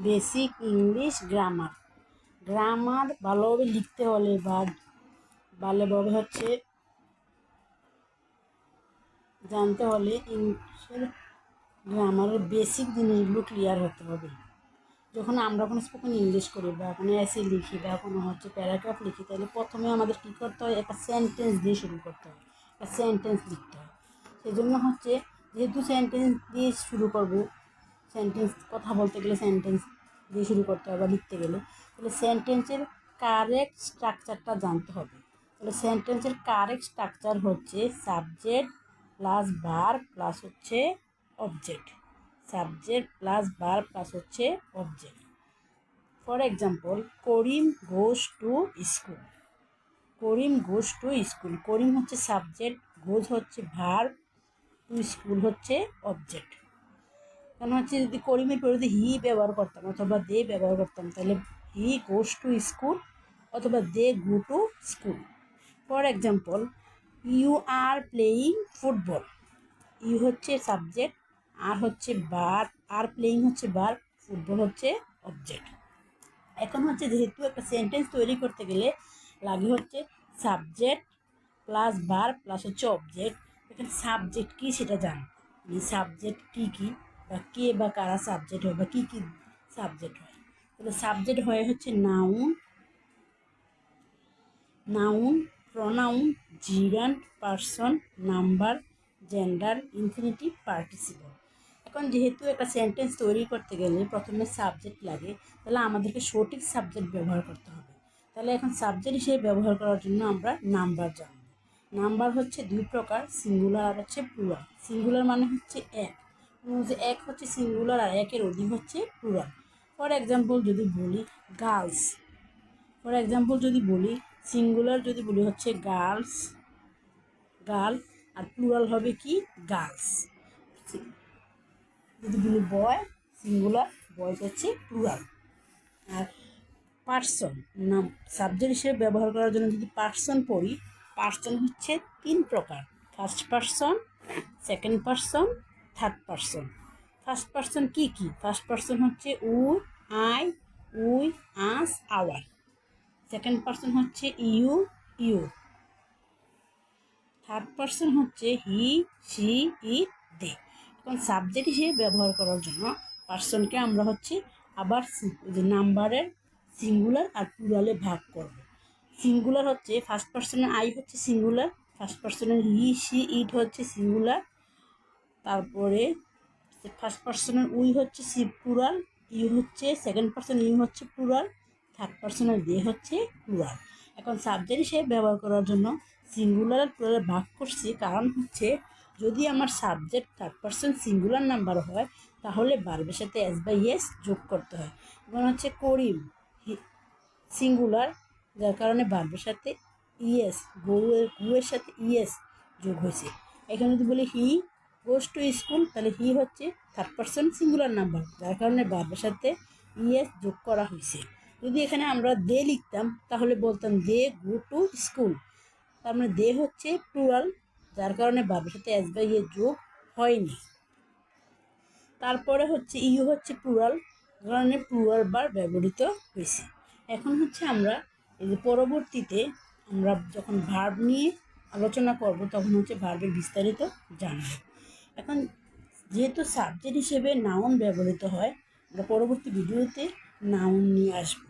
Basic English grammar. Grammar ভালোভাবে লিখতে হলে বা ভালোভাবে জানতে হলে ইংলিশের গ্রামারের বেসিক জিনিসগুলো ক্লিয়ার হতে হবে। যখন আমরা কোনো স্পোকেন ইংলিশ করি বা কোনো এসে লিখি বা কোনো প্যারাগ্রাফ লিখি, তাহলে প্রথমে আমাদের কী করতে হয়, একটা সেন্টেন্স দিয়ে শুরু করতে হয়, একটা সেন্টেন্স লিখতে হয়। সেই জন্য যেহেতু সেন্টেন্স দিয়ে শুরু করব, সেন্টেন্স কথা বলতে গেলে সেন্টেন্স দিয়ে শুরু করতে হবে বা লিখতে গেলে, তাহলে সেন্টেন্সের কারেক্ট স্ট্রাকচারটা জানতে হবে। তাহলে সেন্টেন্সের কারেক্ট স্ট্রাকচার হচ্ছে subject plus verb plus object. Subject plus verb plus object. For example, Karim goes to school. Karim goes to school. Karim হচ্ছে সাবজেক্ট, গোস হচ্ছে ভার্ব, টু স্কুল হচ্ছে অবজেক্ট। কারণ যদি করিমের পরে যদি হি ব্যবহার করতাম অথবা দে ব্যবহার করতাম, তাহলে হি গোস টু স্কুল অথবা they go to school. For example, you are playing football. You হচ্ছে সাবজেক্ট, আর হচ্ছে ভার্ব, আর প্লেয়িং হচ্ছে ভার্ব, ফুটবল হচ্ছে অবজেক্ট। এখন যেহেতু একটা সেন্টেন্স তৈরি করতে গেলে লাগে subject plus verb plus object. এখানে সাবজেক্ট কী সেটা জানো, সাবজেক্ট কী বা কে বা কারা সাবজেক্ট হয় বা কী সাবজেক্ট হয়। তাহলে সাবজেক্ট হয় noun, pronoun, gerund, person, number, gender, infinitive, participle. এখন যেহেতু একটা সেন্টেন্স তৈরি করতে গেলে প্রথমে সাবজেক্ট লাগে, তাহলে আমাদেরকে সঠিক সাবজেক্ট ব্যবহার করতে হবে। তাহলে এখন সাবজেক্ট হিসেবে ব্যবহার করার জন্য আমরা নাম্বার জানব। নাম্বার দুই প্রকার, সিঙ্গুলার আর প্লুরাল। সিঙ্গুলার মানে এক, এক সিঙ্গুলার আর একের অধিক প্লুরাল। ফর এক্সাম্পল যদি বলি গার্লস, সিঙ্গুলার যদি বলি গার্লস, গার্ল, আর প্লুরাল হবে কি গার্লস। যদি বলি বয়, সিঙ্গুলার, বয়েজ প্লুরাল। আর পার্সন, নাম সাবজেক্ট হিসেবে ব্যবহার করার জন্য যদি পার্সন পড়ি, পার্সন তিন প্রকার, first person, second person, third person. First person কি ফার্স্ট পার্সন উ, I, we, us, our. Second person you, you. Third person he, she, it, they. এখন সাবজেক্ট হিসেবে ব্যবহার করার জন্য পার্সনকে আমরা আবার নাম্বারের সিঙ্গুলার আর প্লুরালে ভাগ করব। সিঙ্গুলার ফার্স্ট পার্সনের আই সিঙ্গুলার, ফার্স্ট পার্সনের হি, সি, ইট সিঙ্গুলার, তারপরে ফার্স্ট পার্সনের উই সি plural, you second person you plural, third পার্সনের দে প্লুরাল। এখন সাবজেক্ট হিসেবে ব্যবহার করার জন্য সিঙ্গুলার আর প্লুরালে ভাগ করছি, কারণ যদি আমার subject third person singular number হয়, তাহলে ভার্বের সাথে এস বাই এস যোগ করতে হয়। এবং করিম সিঙ্গুলার, যার কারণে ভার্বের সাথে ইএস, গুয়ের সাথে ইএস যোগ হয়েছে। এখানে যদি বলি হি গোস টু স্কুল, তাহলে he third person singular number, যার কারণে ভার্বের সাথে ইএস যোগ করা হয়েছে। যদি এখানে আমরা দে লিখতাম, তাহলে বলতাম দে গো টু স্কুল, তার মানে দে প্লুরাল, যার কারণে ভার্বের সাথে এস বাই এস যোগ হয়নি। তারপরে ইউ প্লুরাল, কারণে প্লুরাল বার ব্যবহৃত হয়েছে। এখন আমরা পরবর্তীতে আমরা যখন ভার্ব নিয়ে আলোচনা করব, তখন ভার্বের বিস্তারিত জানব। এখন যেহেতু সাবজেক্ট হিসেবে নাউন ব্যবহৃত হয়, আমরা পরবর্তী ভিডিওতে নাউন নিয়ে আসবো।